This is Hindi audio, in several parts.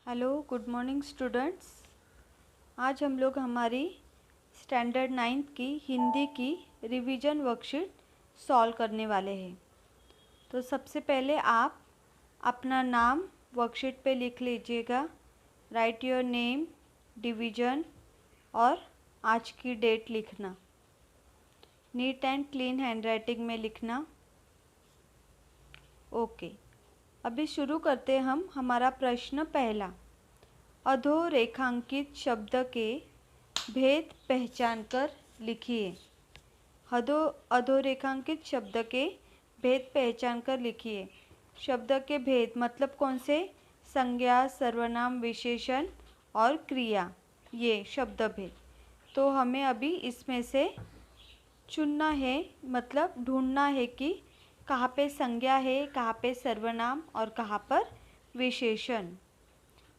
Hello, good morning students. आज हम लोग हमारी स्टैंडर्ड 9th की हिंदी की रिवीजन वर्कशीट सॉल्व करने वाले हैं। तो सबसे पहले आप अपना नाम वर्कशीट पे लिख लीजिएगा। राइट योर नेम, डिवीज़न और आज की डेट लिखना। नीट एंड क्लीन हैंडराइटिंग में लिखना। ओके, अभी शुरू करते हम हमारा प्रश्न पहला। अधोरेखांकित शब्द के भेद पहचान कर लिखिए। अधोरेखांकित शब्द के भेद पहचान कर लिखिए। शब्द के भेद मतलब कौन से? संज्ञा, सर्वनाम, विशेषण और क्रिया, ये शब्द भेद। तो हमें अभी इसमें से चुनना है, मतलब ढूंढना है कि कहाँ पे संज्ञा है, कहाँ पे सर्वनाम और कहाँ पर विशेषण।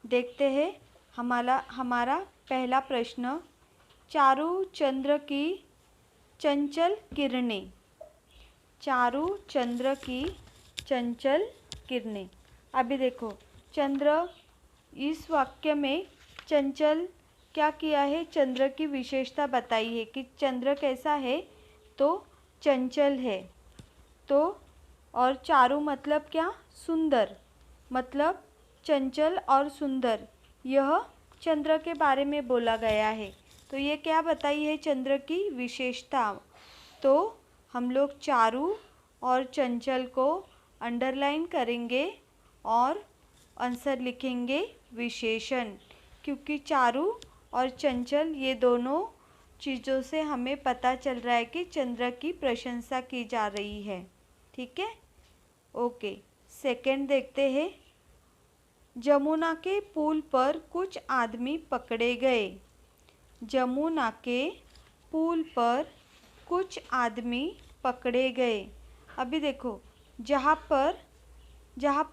देखते हैं हमारा पहला प्रश्न। चारु चंद्र की चंचल किरणें। चारु चंद्र की चंचल किरणें। अभी देखो, चंद्र, इस वाक्य में चंचल क्या किया है? चंद्र की विशेषता बताई है कि चंद्र कैसा है, तो चंचल है। तो और चारु मतलब क्या? सुंदर, मतलब चंचल और सुंदर, यह चंद्र के बारे में बोला गया है। तो ये क्या बताई है? चंद्र की विशेषता। तो हम लोग चारु और चंचल को अंडरलाइन करेंगे और आंसर लिखेंगे विशेषण, क्योंकि चारु और चंचल ये दोनों चीज़ों से हमें पता चल रहा है कि चंद्र की प्रशंसा की जा रही है। ठीक है, ओके। सेकंड देखते हैं। जमुना के पुल पर कुछ आदमी पकड़े गए। जमुना के पुल पर कुछ आदमी पकड़े गए। अभी देखो, जहाँ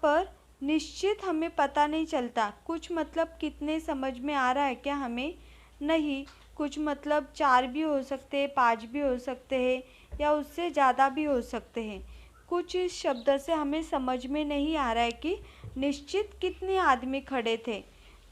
पर निश्चित हमें पता नहीं चलता, कुछ मतलब कितने समझ में आ रहा है क्या हमें? नहीं, कुछ मतलब 4 भी हो सकते हैं, 5 भी हो सकते हैं या उससे ज़्यादा भी हो सकते हैं। कुछ इस शब्द से हमें समझ में नहीं आ रहा है कि निश्चित कितने आदमी खड़े थे।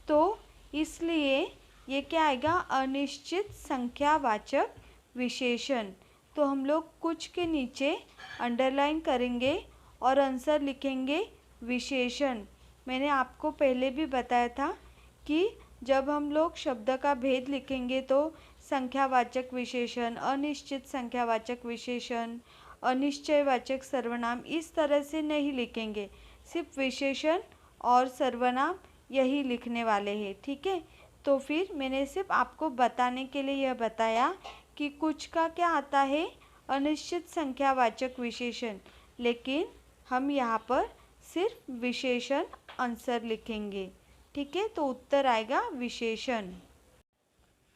तो इसलिए ये क्या आएगा? अनिश्चित संख्यावाचक विशेषण। तो हम लोग कुछ के नीचे अंडरलाइन करेंगे और आंसर लिखेंगे विशेषण। मैंने आपको पहले भी बताया था कि जब हम लोग शब्द का भेद लिखेंगे तो संख्यावाचक विशेषण, अनिश्चित संख्यावाचक विशेषण, अनिश्चयवाचक सर्वनाम इस तरह से नहीं लिखेंगे, सिर्फ विशेषण और सर्वनाम यही लिखने वाले हैं। ठीक है, तो फिर मैंने सिर्फ आपको बताने के लिए यह बताया कि कुछ का क्या आता है? अनिश्चित संख्यावाचक विशेषण, लेकिन हम यहाँ पर सिर्फ विशेषण आंसर लिखेंगे। ठीक है, तो उत्तर आएगा विशेषण।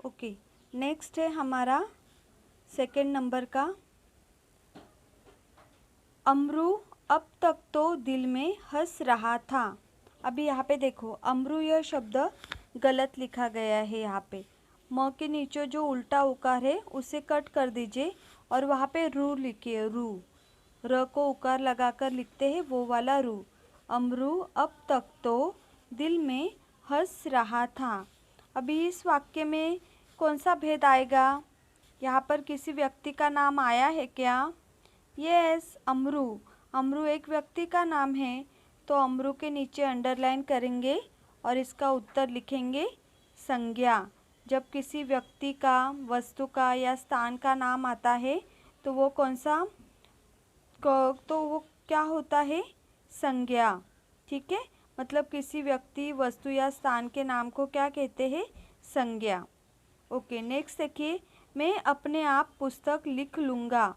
ओके, नेक्स्ट है हमारा सेकंड नंबर का। अमरू अब तक तो दिल में हंस रहा था। अभी यहाँ पे देखो, अमरू यह शब्द गलत लिखा गया है। यहाँ पे म के नीचे जो उल्टा उकार है उसे कट कर दीजिए और वहाँ पे रू लिखिए। रू, र को उकार लगाकर लिखते हैं, वो वाला रू। अमरू अब तक तो दिल में हंस रहा था। अभी इस वाक्य में कौन सा भेद आएगा? यहाँ पर किसी व्यक्ति का नाम आया है क्या? यस, अमरू। अमरू एक व्यक्ति का नाम है, तो अमरू के नीचे अंडरलाइन करेंगे और इसका उत्तर लिखेंगे संज्ञा। जब किसी व्यक्ति का, वस्तु का या स्थान का नाम आता है तो वो कौन सा, तो वो क्या होता है? संज्ञा। ठीक है, मतलब किसी व्यक्ति, वस्तु या स्थान के नाम को क्या कहते हैं? संज्ञा। ओके, नेक्स्ट देखिए। मैं अपने आप पुस्तक लिख लूँगा।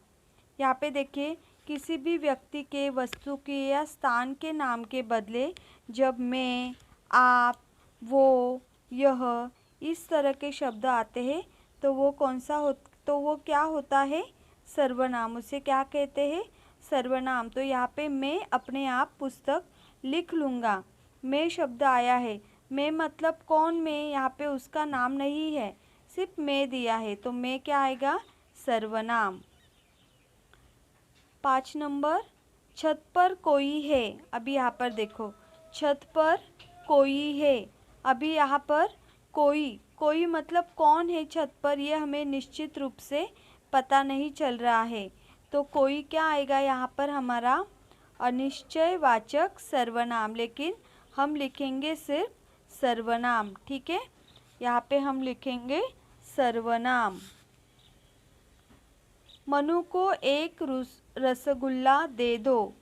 यहाँ पे देखिए, किसी भी व्यक्ति के, वस्तु के या स्थान के नाम के बदले जब मैं, आप, वो, यह इस तरह के शब्द आते हैं तो वो कौन सा तो वो क्या होता है? सर्वनाम। उसे क्या कहते हैं? सर्वनाम। तो यहाँ पे मैं अपने आप पुस्तक लिख लूँगा, मैं शब्द आया है। मैं मतलब कौन मैं? यहाँ पे उसका नाम नहीं है, सिर्फ मैं दिया है, तो मैं क्या आएगा? सर्वनाम। 5 नंबर, छत पर कोई है। अभी यहाँ पर देखो, छत पर कोई है। अभी यहाँ पर कोई कोई मतलब कौन है छत पर, ये हमें निश्चित रूप से पता नहीं चल रहा है। तो कोई क्या आएगा यहाँ पर, हमारा अनिश्चयवाचक सर्वनाम, लेकिन हम लिखेंगे सिर्फ सर्वनाम। ठीक है, यहाँ पे हम लिखेंगे सर्वनाम। मनु को एक रसगुल्ला दे दो।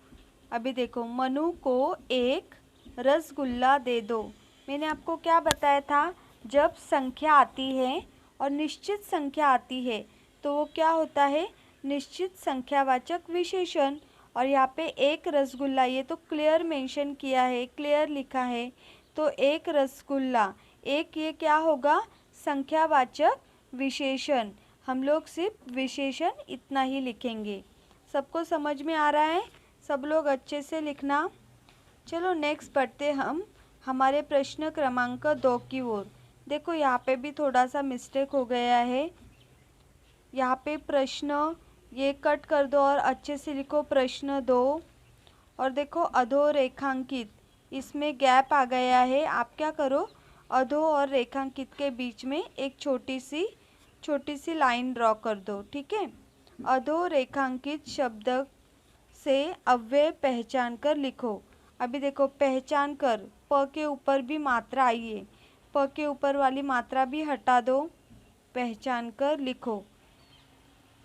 अभी देखो, मनु को एक रसगुल्ला दे दो। मैंने आपको क्या बताया था, जब संख्या आती है और निश्चित संख्या आती है तो वो क्या होता है, निश्चित संख्यावाचक विशेषण। और यहाँ पे एक रसगुल्ला, ये तो क्लियर मेंशन किया है, क्लियर लिखा है, तो एक रसगुल्ला, एक ये क्या होगा, संख्यावाचक विशेषण। हम लोग सिर्फ विशेषण इतना ही लिखेंगे। सबको समझ में आ रहा है? सब लोग अच्छे से लिखना। चलो नेक्स्ट बढ़ते हम हमारे प्रश्न क्रमांक 2 की ओर। देखो यहाँ पे भी थोड़ा सा मिस्टेक हो गया है। यहाँ पे प्रश्न ये कट कर दो और अच्छे से लिखो प्रश्न 2। और देखो अधोरेखांकित, इसमें गैप आ गया है। आप क्या करो, अधो और रेखांकित के बीच में एक छोटी सी लाइन ड्रॉ कर दो। ठीक है, अधोरेखांकित शब्द से अव्यय पहचान कर लिखो। अभी देखो, पहचान कर, प के ऊपर भी मात्रा आई है, प के ऊपर वाली मात्रा भी हटा दो, पहचान कर लिखो।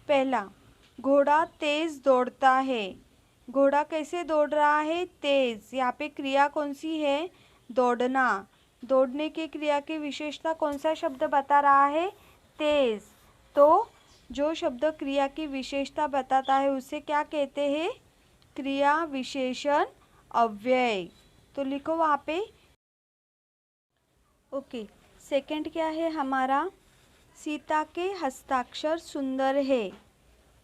पहला, घोड़ा तेज दौड़ता है। घोड़ा कैसे दौड़ रहा है, तेज। यहाँ पे क्रिया कौन सी है, दौड़ना। दौड़ने की क्रिया की विशेषता कौन सा शब्द बता रहा है, तेज। तो जो शब्द क्रिया की विशेषता बताता है उसे क्या कहते हैं, क्रिया विशेषण अव्यय। तो लिखो वहाँ पे। ओके, सेकंड क्या है हमारा, सीता के हस्ताक्षर सुंदर है।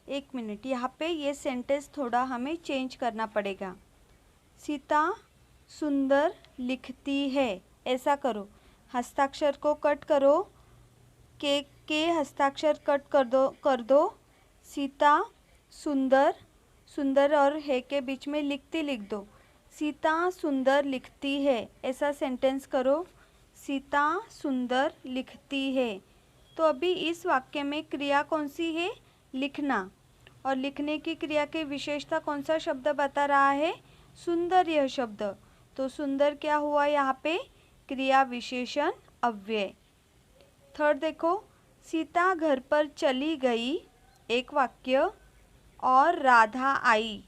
एक मिनट, यहाँ पे ये सेंटेंस थोड़ा हमें चेंज करना पड़ेगा। सीता सुंदर लिखती है, ऐसा करो। हस्ताक्षर को कट करो, के हस्ताक्षर कट कर दो। सीता सुंदर, सुंदर और है के बीच में लिखती लिख दो। सीता सुंदर लिखती है, ऐसा सेंटेंस करो। सीता सुंदर लिखती है। तो अभी इस वाक्य में क्रिया कौन सी है, लिखना। और लिखने की क्रिया की विशेषता कौन सा शब्द बता रहा है, सुंदर यह शब्द। तो सुंदर क्या हुआ यहाँ पे, क्रिया विशेषण अव्यय। थर्ड देखो, सीता घर पर चली गई, एक वाक्य, और राधा आई।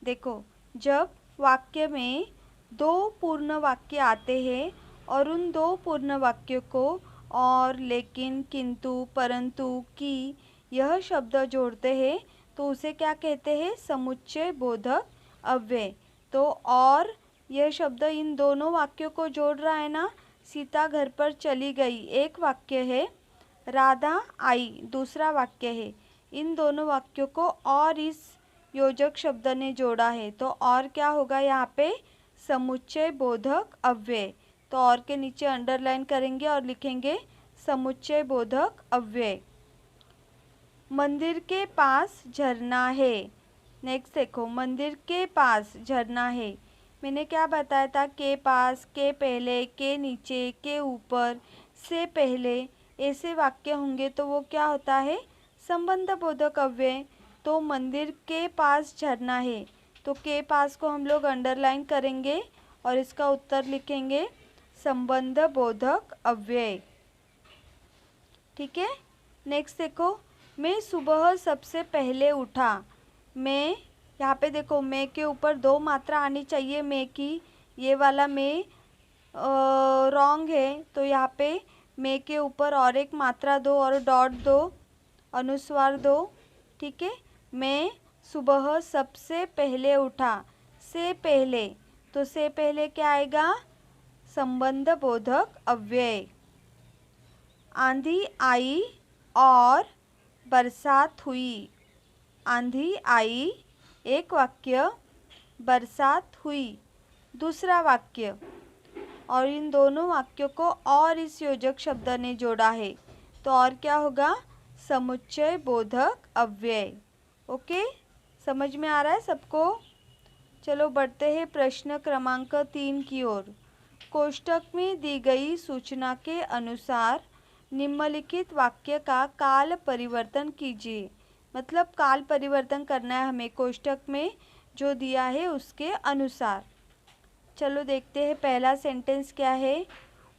देखो, जब वाक्य में 2 पूर्ण वाक्य आते हैं और उन 2 पूर्ण वाक्यों को और, लेकिन, किंतु, परंतु, की यह शब्द जोड़ते हैं तो उसे क्या कहते हैं, समुच्चय बोधक अव्यय। तो और यह शब्द इन दोनों वाक्यों को जोड़ रहा है ना। सीता घर पर चली गई एक वाक्य है, राधा आई दूसरा वाक्य है। इन दोनों वाक्यों को और इस योजक शब्द ने जोड़ा है, तो और क्या होगा यहाँ पे, समुच्चय बोधक अव्यय। तो और के नीचे अंडरलाइन करेंगे और लिखेंगे समुच्चय बोधक अव्यय। मंदिर के पास झरना है। नेक्स्ट देखो, मंदिर के पास झरना है। मैंने क्या बताया था, के पास, के पहले, के नीचे, के ऊपर, से पहले, ऐसे वाक्य होंगे तो वो क्या होता है, संबंध बोधक अव्यय। तो मंदिर के पास झरना है, तो के पास को हम लोग अंडरलाइन करेंगे और इसका उत्तर लिखेंगे संबंध बोधक अव्यय। ठीक है, नेक्स्ट देखो, मैं सुबह सबसे पहले उठा। मैं, यहाँ पे देखो, मैं के ऊपर 2 मात्रा आनी चाहिए मैं की, ये वाला मैं रॉन्ग है। तो यहाँ पे मैं के ऊपर और एक मात्रा दो और डॉट दो, अनुस्वार दो। ठीक है, मैं सुबह सबसे पहले उठा, से पहले, तो से पहले क्या आएगा, संबंध बोधक अव्यय। आंधी आई और बरसात हुई। आंधी आई एक वाक्य, बरसात हुई दूसरा वाक्य। और इन दोनों वाक्यों को और इस योजक शब्द ने जोड़ा है, तो और क्या होगा, समुच्चय बोधक अव्यय। ओके, समझ में आ रहा है सबको? चलो बढ़ते हैं प्रश्न क्रमांक 3 की ओर। कोष्ठक में दी गई सूचना के अनुसार निम्नलिखित वाक्य का काल परिवर्तन कीजिए। मतलब काल परिवर्तन करना है हमें कोष्ठक में जो दिया है उसके अनुसार। चलो देखते हैं पहला सेंटेंस क्या है।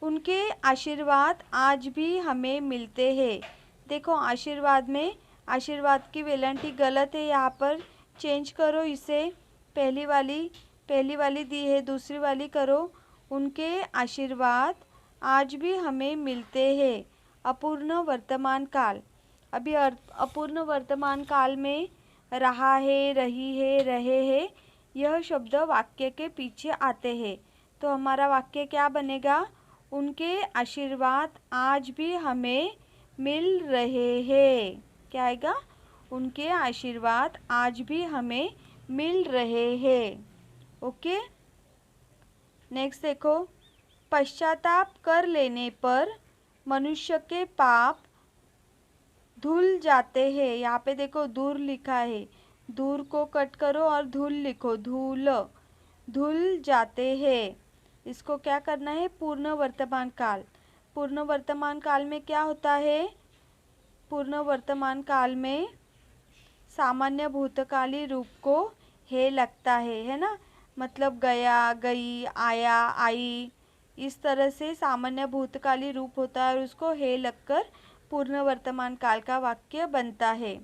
उनके आशीर्वाद आज भी हमें मिलते हैं। देखो आशीर्वाद में आशीर्वाद की वेलांटी गलत है, यहाँ पर चेंज करो इसे। पहली वाली दी है, दूसरी वाली करो। उनके आशीर्वाद आज भी हमें मिलते हैं। अपूर्ण वर्तमान काल, अभी अपूर्ण वर्तमान काल में रहा है, रही है, रहे हैं, यह शब्द वाक्य के पीछे आते हैं। तो हमारा वाक्य क्या बनेगा? उनके आशीर्वाद आज भी हमें मिल रहे हैं। क्या आएगा? उनके आशीर्वाद आज भी हमें मिल रहे हैं। ओके, नेक्स्ट देखो। पश्चाताप कर लेने पर मनुष्य के पाप धुल जाते हैं। यहाँ पे देखो धूल लिखा है, धूल को कट करो और धुल लिखो, धूल, धुल जाते हैं। इसको क्या करना है? पूर्ण वर्तमान काल। पूर्ण वर्तमान काल में क्या होता है? पूर्ण वर्तमान काल में सामान्य भूतकाली रूप को है लगता है ना। मतलब गया, गई, आया, आई, इस तरह से सामान्य भूतकाली रूप होता है और उसको है लगकर पूर्ण वर्तमान काल का वाक्य बनता है।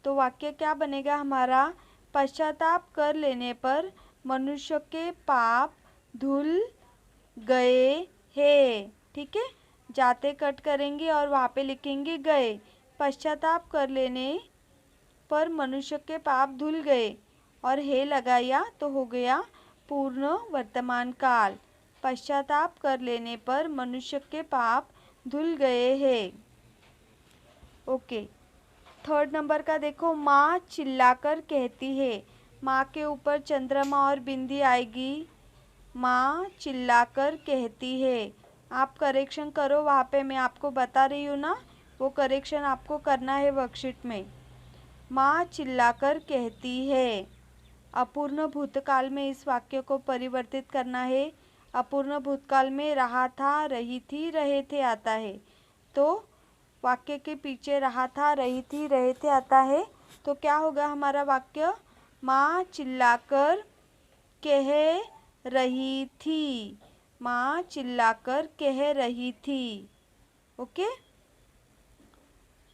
तो वाक्य क्या बनेगा हमारा? पश्चाताप कर लेने पर मनुष्य के पाप धुल गए हैं। ठीक है, जाते कट करेंगे और वहाँ पे लिखेंगे गए। पश्चाताप कर लेने पर मनुष्य के पाप धुल गए और है लगाया तो हो गया पूर्ण वर्तमान काल। पश्चाताप कर लेने पर मनुष्य के पाप धुल गए हैं। ओके, थर्ड नंबर का देखो। माँ चिल्लाकर कहती है। माँ के ऊपर चंद्रमा और बिंदी आएगी। माँ चिल्लाकर कहती है। आप करेक्शन करो, वहाँ पे मैं आपको बता रही हूँ ना, वो करेक्शन आपको करना है वर्कशीट में। माँ चिल्लाकर कहती है। अपूर्ण भूतकाल में इस वाक्य को परिवर्तित करना है। अपूर्ण भूतकाल में रहा था, रही थी, रहे थे आता है। तो वाक्य के पीछे रहा था, रही थी, रहे थे आता है। तो क्या होगा हमारा वाक्य? माँ चिल्लाकर कह रही थी। माँ चिल्लाकर कह रही थी। ओके,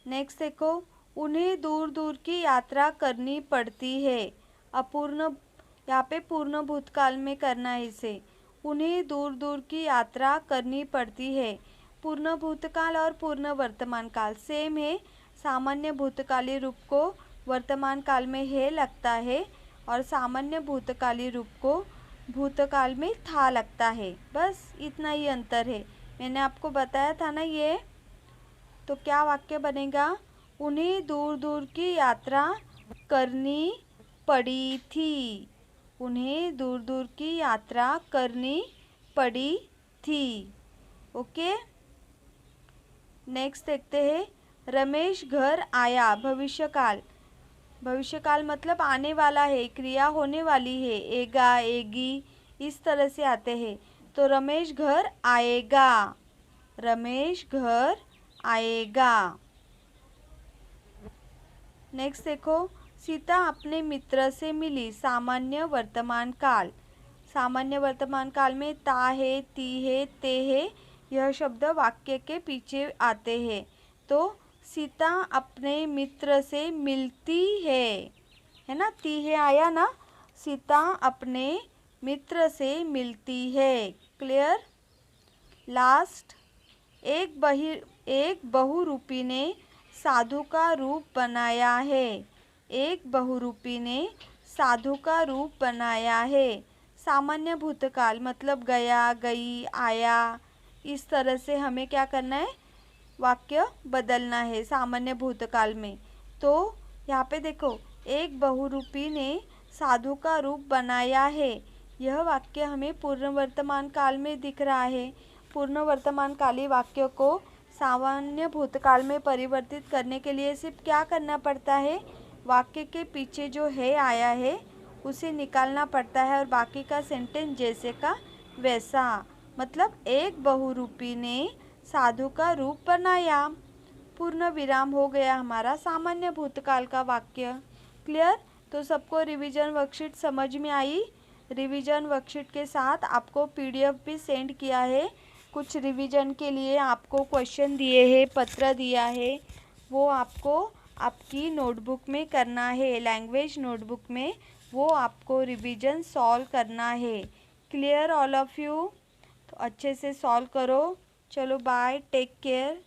नेक्स्ट देखो। उन्हें दूर दूर की यात्रा करनी पड़ती है। अपूर्ण, यहाँ पे पूर्ण भूतकाल में करना है इसे। उन्हें दूर दूर की यात्रा करनी पड़ती है। पूर्ण भूतकाल और पूर्ण वर्तमान काल सेम है। सामान्य भूतकाली रूप को वर्तमान काल में है लगता है और सामान्य भूतकाली रूप को भूतकाल में था लगता है। बस इतना ही अंतर है, मैंने आपको बताया था ना ये। तो क्या वाक्य बनेगा? उन्हें दूर दूर की यात्रा करनी पड़ी थी। उन्हें दूर दूर की यात्रा करनी पड़ी थी। ओके, नेक्स्ट देखते हैं। रमेश घर आया। भविष्यकाल, भविष्यकाल मतलब आने वाला है, क्रिया होने वाली है, एगा, एगी, इस तरह से आते हैं। तो रमेश घर आएगा। रमेश घर आएगा। नेक्स्ट देखो। सीता अपने मित्र से मिली। सामान्य वर्तमान काल। सामान्य वर्तमान काल में ता है, ती है, ते है, यह शब्द वाक्य के पीछे आते हैं। तो सीता अपने मित्र से मिलती है ना, ती है आया ना। सीता अपने मित्र से मिलती है। क्लियर? लास्ट। एक बहुरूपी ने साधु का रूप बनाया है। एक बहुरूपी ने साधु का रूप बनाया है। सामान्य भूतकाल मतलब गया, गई, आया, इस तरह से हमें क्या करना है? वाक्य बदलना है सामान्य भूतकाल में। तो यहाँ पे देखो, एक बहुरूपी ने साधु का रूप बनाया है, यह वाक्य हमें पूर्ण वर्तमान काल में दिख रहा है। पूर्ण वर्तमान काली वाक्य को सामान्य भूतकाल में परिवर्तित करने के लिए सिर्फ क्या करना पड़ता है? वाक्य के पीछे जो है आया है उसे निकालना पड़ता है और बाकी का सेंटेंस जैसे का वैसा। मतलब एक बहुरूपी ने साधु का रूप बनाया। पूर्ण विराम हो गया हमारा सामान्य भूतकाल का वाक्य। क्लियर? तो सबको रिवीजन वर्कशीट समझ में आई? रिवीजन वर्कशीट के साथ आपको पीडीएफ भी सेंड किया है। कुछ रिवीजन के लिए आपको क्वेश्चन दिए हैं, पत्र दिया है, वो आपको आपकी नोटबुक में करना है, लैंग्वेज नोटबुक में वो आपको रिवीजन सॉल्व करना है। Clear all of you? तो अच्छे से सॉल्व करो। चलो बाय, टेक केयर।